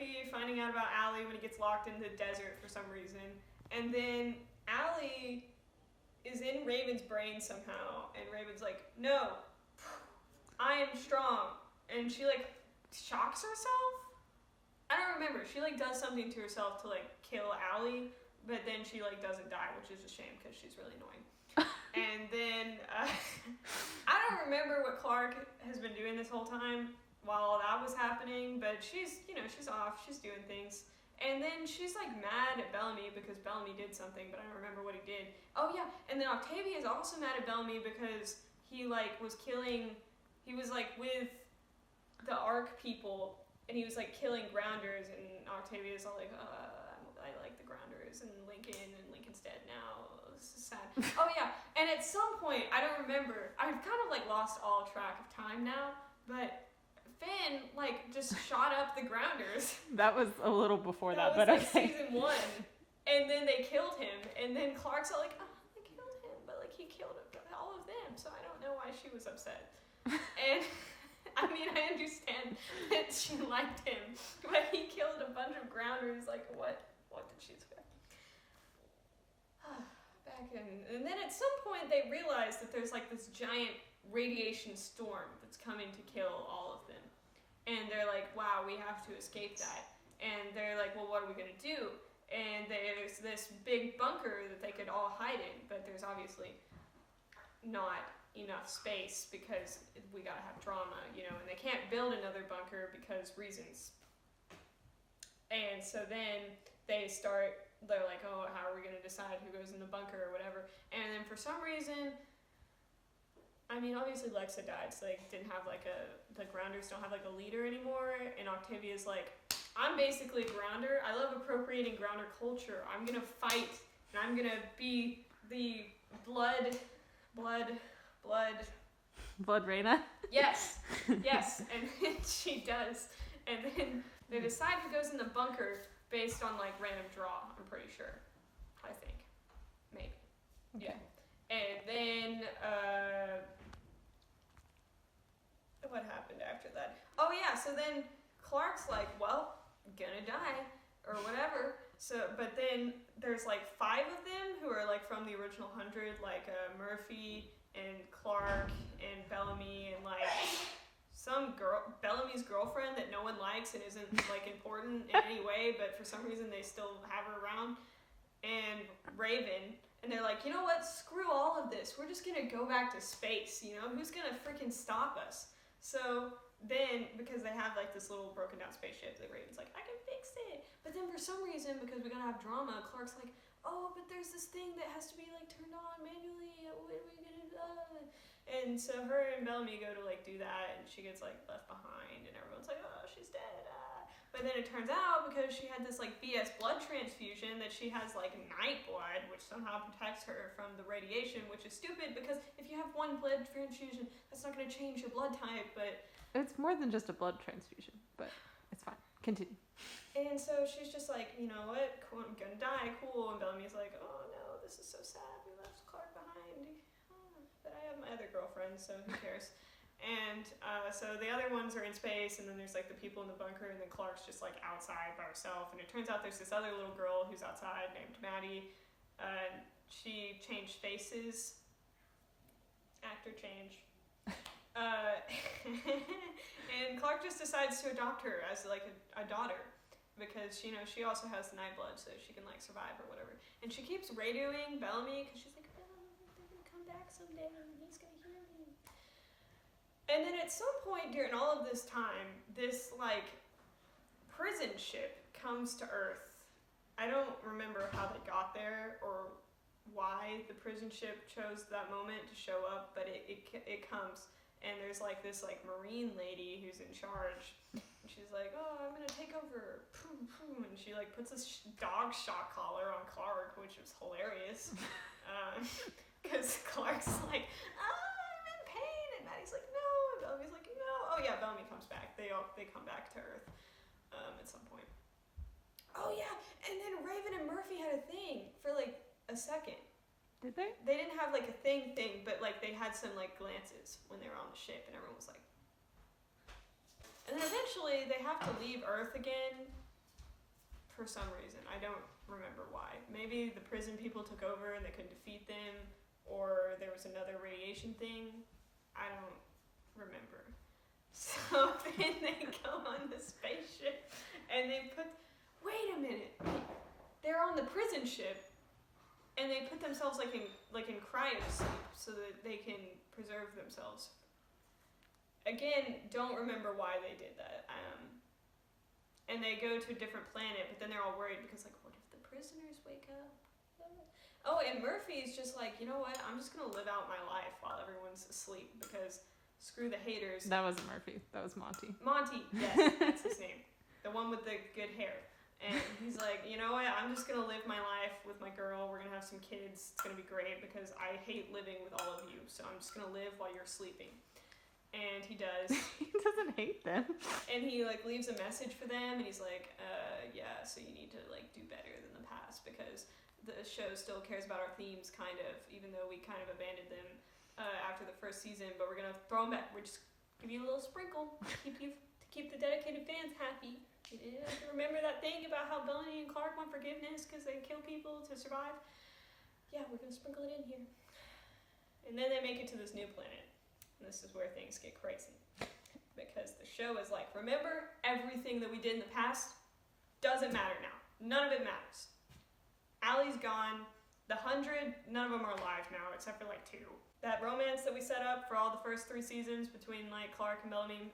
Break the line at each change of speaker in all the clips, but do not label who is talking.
Murphy finding out about Allie when he gets locked in the desert for some reason. And then Allie is in Raven's brain somehow, and Raven's like, no, I am strong. And she, like, shocks herself? I don't remember. She, like, does something to herself to, like, kill Allie, but then she, like, doesn't die, which is a shame because she's really annoying. And then, I don't remember what Clark has been doing this whole time while that was happening, but she's, you know, she's off, she's doing things. And then she's, like, mad at Bellamy because Bellamy did something, but I don't remember what he did. Oh, yeah, and then Octavia is also mad at Bellamy because he, like, was, like, with the Ark people, and he was, like, killing Grounders, and Octavia's all like, I like the Grounders, and Lincoln's dead now. This is sad. Oh, yeah, and at some point, I don't remember, I've kind of, like, lost all track of time now, but Finn, like, just shot up the Grounders.
That was a little before that,
but
okay.
That was, like, season 1. And then they killed him. And then Clark's all like, oh, they killed him. But, like, he killed all of them. So I don't know why she was upset. And, I mean, I understand that she liked him. But he killed a bunch of Grounders. Like, what did she expect? Back in. And then at some point they realize that there's, like, this giant radiation storm that's coming to kill all of them. And they're like, wow, we have to escape that. And they're like, well, what are we going to do? And there's this big bunker that they could all hide in, but there's obviously not enough space because we got to have drama, you know, and they can't build another bunker because reasons. And so then they're like, oh, how are we going to decide who goes in the bunker or whatever? And then for some reason, I mean, obviously Lexa died, so they didn't have, like, the Grounders don't have, like, a leader anymore, and Octavia's like, I'm basically a Grounder, I love appropriating Grounder culture, I'm gonna fight, and I'm gonna be the blood
Reina?
Yes, and then she does, and then they decide who goes in the bunker based on, like, random draw, I'm pretty sure, I think, maybe, okay. Yeah. And then, what happened after that? Oh yeah, so then Clark's like, well, gonna die, or whatever. So, but then there's like 5 of them who are like from the original 100, like Murphy and Clark and Bellamy and like some girl, Bellamy's girlfriend that no one likes and isn't like important in any way, but for some reason they still have her around, and Raven. And they're like, you know what, screw all of this. We're just gonna go back to space, you know? Who's gonna freaking stop us? So then, because they have like this little broken down spaceship, the Raven's like, I can fix it. But then for some reason, because we gotta have drama, Clark's like, oh, but there's this thing that has to be like turned on manually. What are we gonna do? And so her and Bellamy go to like do that, and she gets like left behind, and everyone's like, oh, she's dead. But then it turns out, because she had this like BS blood transfusion, that she has like night blood, which somehow protects her from the radiation, which is stupid because if you have one blood transfusion, that's not going to change your blood type. But
it's more than just a blood transfusion, but it's fine. Continue.
And so she's just like, you know what, cool, I'm gonna die, cool. And Bellamy's like, oh no, this is so sad, we left Clark behind. Oh, but I have my other girlfriend, so who cares? And so the other ones are in space, and then there's like the people in the bunker, and then Clark's just like outside by herself. And it turns out there's this other little girl who's outside named Maddie. She changed faces. Actor change. And Clark just decides to adopt her as like a daughter, because you know she also has the night blood, so she can like survive or whatever. And she keeps radioing Bellamy because she's like, Bellamy, they're gonna come back someday, and he's gonna hear me. And then at some point during all of this time, this like prison ship comes to Earth. I don't remember how they got there or why the prison ship chose that moment to show up, but it comes, and there's like this like marine lady who's in charge, and she's like, oh, I'm gonna take over, and she like puts this dog shock collar on Clark, which was hilarious, because Clark's like, I'm in pain, and Maddie's like, no, and Bellamy's like, no. Oh yeah, Bellamy comes back. They come back to Earth at some point. Oh yeah, and then Raven and Murphy had a thing for like a second.
Did they?
They didn't have like a thing, but like they had some like glances when they were on the ship, and everyone was like. And then eventually they have to leave Earth again, for some reason. I don't remember why. Maybe the prison people took over and they couldn't defeat them, or there was another radiation thing. I don't remember. So then they go on the spaceship and wait a minute. They're on the prison ship and they put themselves like in cryo sleep so that they can preserve themselves. Again, don't remember why they did that. And they go to a different planet, but then they're all worried because, like, what if the prisoners wake up? Oh, and Murphy's just like, you know what? I'm just going to live out my life while everyone's asleep because screw the haters.
That wasn't Murphy. That was Monty.
Monty, yes, that's his name. The one with the good hair. And he's like, you know what? I'm just going to live my life with my girl. We're going to have some kids. It's going to be great because I hate living with all of you. So I'm just going to live while you're sleeping. And he does.
He doesn't hate them.
And he, like, leaves a message for them. And he's like, yeah, so you need to, like, do better than the past because the show still cares about our themes, kind of, even though we kind of abandoned them after the first season. But we're going to throw them back. We're just give you a little sprinkle to keep the dedicated fans happy. Yeah, remember that thing about how Bellamy and Clark want forgiveness because they kill people to survive? Yeah, we're going to sprinkle it in here. And then they make it to this new planet. And this is where things get crazy. Because the show is like, remember everything that we did in the past? Doesn't matter now. None of it matters. Allie's gone. The 100, none of them are alive now, except for like 2. That romance that we set up for all the first 3 seasons between like Clark and Bellamy,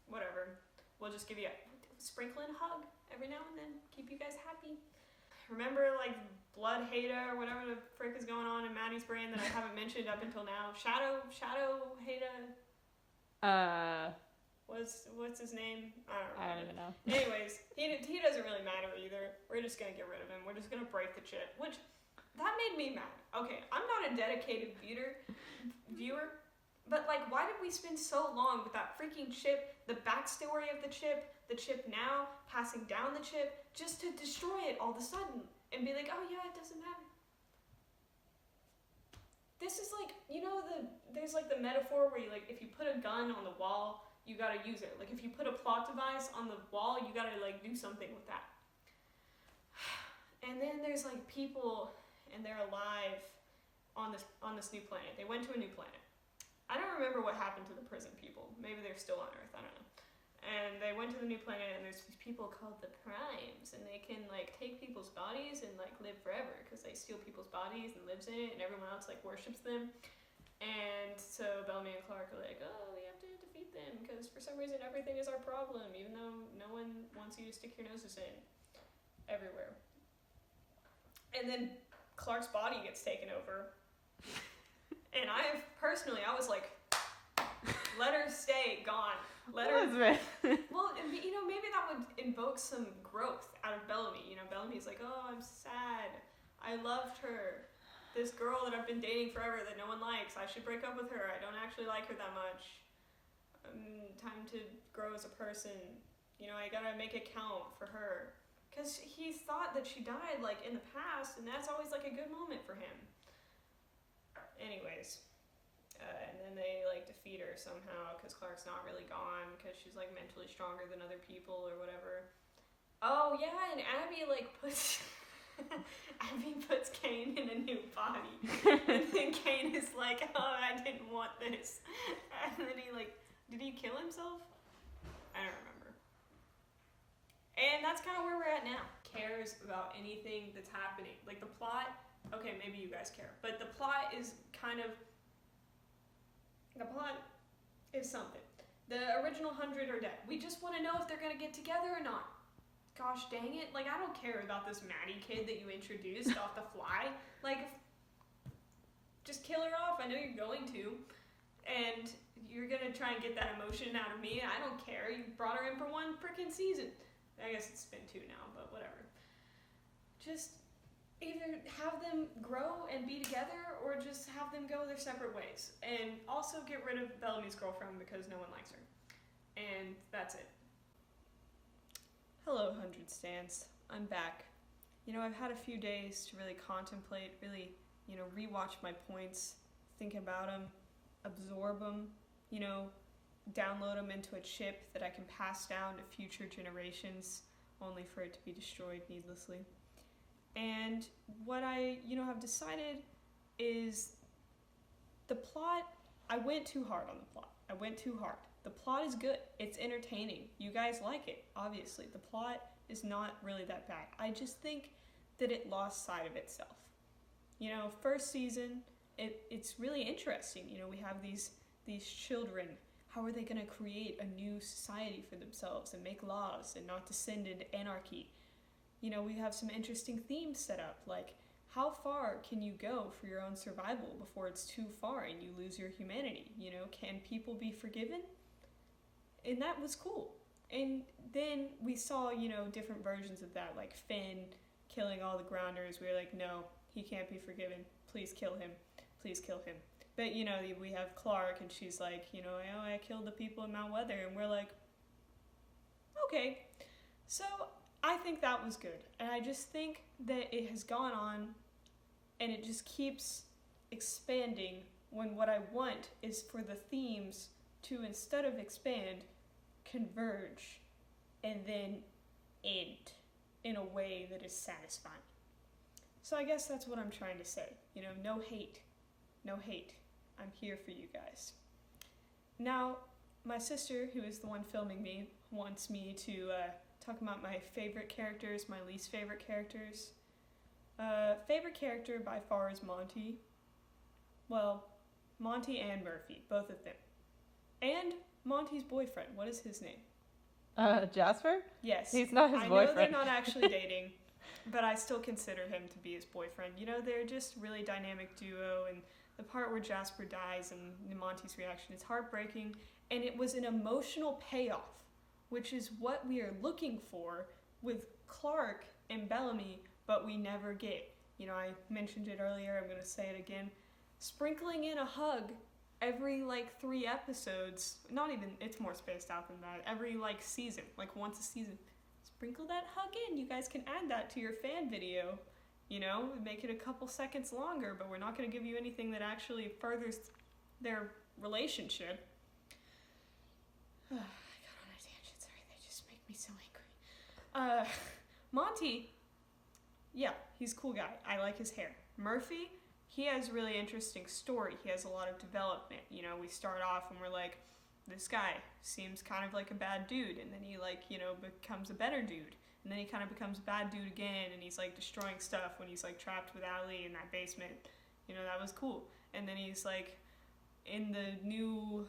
whatever. We'll just give you a sprinkle and a hug every now and then. Keep you guys happy. Remember like blood Haida or whatever the frick is going on in Maddie's brain that I haven't mentioned up until now. Shadow Haida. What's his name? I don't even know. Anyways, he doesn't really matter either. We're just gonna get rid of him. We're just gonna break the chip, which that made me mad. Okay, I'm not a dedicated viewer, but like, why did we spend so long with that freaking chip, the backstory of the chip now, passing down the chip, just to destroy it all of a sudden and be like, oh yeah, it doesn't matter. This is like, you know, there's like the metaphor where you like, if you put a gun on the wall, you gotta use it. Like if you put a plot device on the wall, you gotta like do something with that. And then there's like people and they're alive on this new planet. They went to a new planet. I don't remember what happened to the prison people. Maybe they're still on Earth, I don't know. And they went to the new planet and there's these people called the Primes and they can like take people's bodies and like live forever because they steal people's bodies and lives in it and everyone else like worships them. And so Bellamy and Clark are like, oh, we have to defeat them because for some reason everything is our problem even though no one wants you to stick your noses in everywhere. And then Clark's body gets taken over. And I was like, let her stay, gone. Let her. Well, you know, maybe that would invoke some growth out of Bellamy. You know, Bellamy's like, oh, I'm sad. I loved her. This girl that I've been dating forever that no one likes. I should break up with her. I don't actually like her that much. Time to grow as a person. You know, I gotta make it count for her. Because he thought that she died, like, in the past, and that's always, like, a good moment for him. Anyways. And then they, like, defeat her somehow, because Clark's not really gone, because she's, like, mentally stronger than other people or whatever. Oh, yeah, and Abby, like, puts Kane in a new body. And then Kane is like, oh, I didn't want this. And then he, like, did he kill himself? I don't remember. And that's kind of where we're at now. Cares about anything that's happening. Like, the plot, okay, maybe you guys care, but the plot is something. The original 100 are dead. We just want to know if they're going to get together or not. Gosh dang it. Like, I don't care about this Maddie kid that you introduced off the fly. Like, just kill her off. I know you're going to. And you're going to try and get that emotion out of me. I don't care. You brought her in for 1 freaking season. I guess it's been 2 now, but whatever. Just either have them grow and be together or just have them go their separate ways. And also get rid of Bellamy's girlfriend because no one likes her. And that's it. Hello, 100 Stans. I'm back. You know, I've had a few days to really contemplate, really, you know, rewatch my points, think about them, absorb them, you know, download them into a chip that I can pass down to future generations only for it to be destroyed needlessly. And what I, have decided is the plot, I went too hard on the plot. I went too hard. The plot is good. It's entertaining. You guys like it, obviously. The plot is not really that bad. I just think that it lost sight of itself. First season, it's really interesting. We have these children. How are they going to create a new society for themselves and make laws and not descend into anarchy? We have some interesting themes set up, like how far can you go for your own survival before it's too far and you lose your humanity? Can people be forgiven? And that was cool. And then we saw, different versions of that, like Finn killing all the grounders. We were like, no, he can't be forgiven. Please kill him. Please kill him. But, we have Clark, and she's like, I killed the people in Mount Weather. And we're like, okay. So I think that was good. And I just think that it has gone on, and it just keeps expanding when what I want is for the themes to, instead of expand, converge and then end in a way that is satisfying. So I guess that's what I'm trying to say. No hate. No hate. I'm here for you guys. Now, my sister, who is the one filming me, wants me to talk about my favorite characters, my least favorite characters. Favorite character by far is Monty. Well, Monty and Murphy, both of them. And Monty's boyfriend. What is his name?
Jasper?
Yes.
He's not his boyfriend.
I know they're not actually dating, but I still consider him to be his boyfriend. They're just really dynamic duo, and the part where Jasper dies and Monty's reaction is heartbreaking, and it was an emotional payoff, which is what we are looking for with Clark and Bellamy, but we never get. I mentioned it earlier, I'm going to say it again. Sprinkling in a hug every 3 episodes, not even, it's more spaced out than that, every season, once a season. Sprinkle that hug in. You guys can add that to your fan video, make it a couple seconds longer, but we're not going to give you anything that actually furthers their relationship. I got on a tangent, sorry, they just make me so angry. Monty, yeah, he's a cool guy. I like his hair. Murphy, he has a really interesting story. He has a lot of development. We start off and we're like, this guy seems kind of like a bad dude, and then he becomes a better dude, and then he kind of becomes a bad dude again, and he's destroying stuff when he's trapped with Allie in that basement. That was cool. And then he's in the new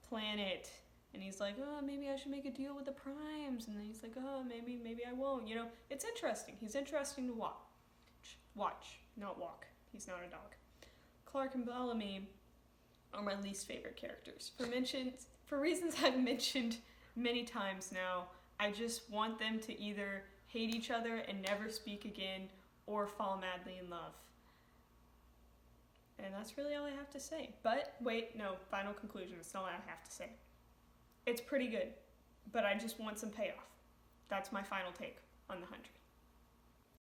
planet, and he's like, oh, maybe I should make a deal with the Primes, and then he's like, oh, maybe I won't. It's interesting. He's interesting to watch, not walk. He's not a dog. Clark and Bellamy are my least favorite characters. For reasons I've mentioned many times now, I just want them to either hate each other and never speak again, or fall madly in love. And that's really all I have to say. But wait, no, final conclusion. It's not all I have to say. It's pretty good, but I just want some payoff. That's my final take on The 100.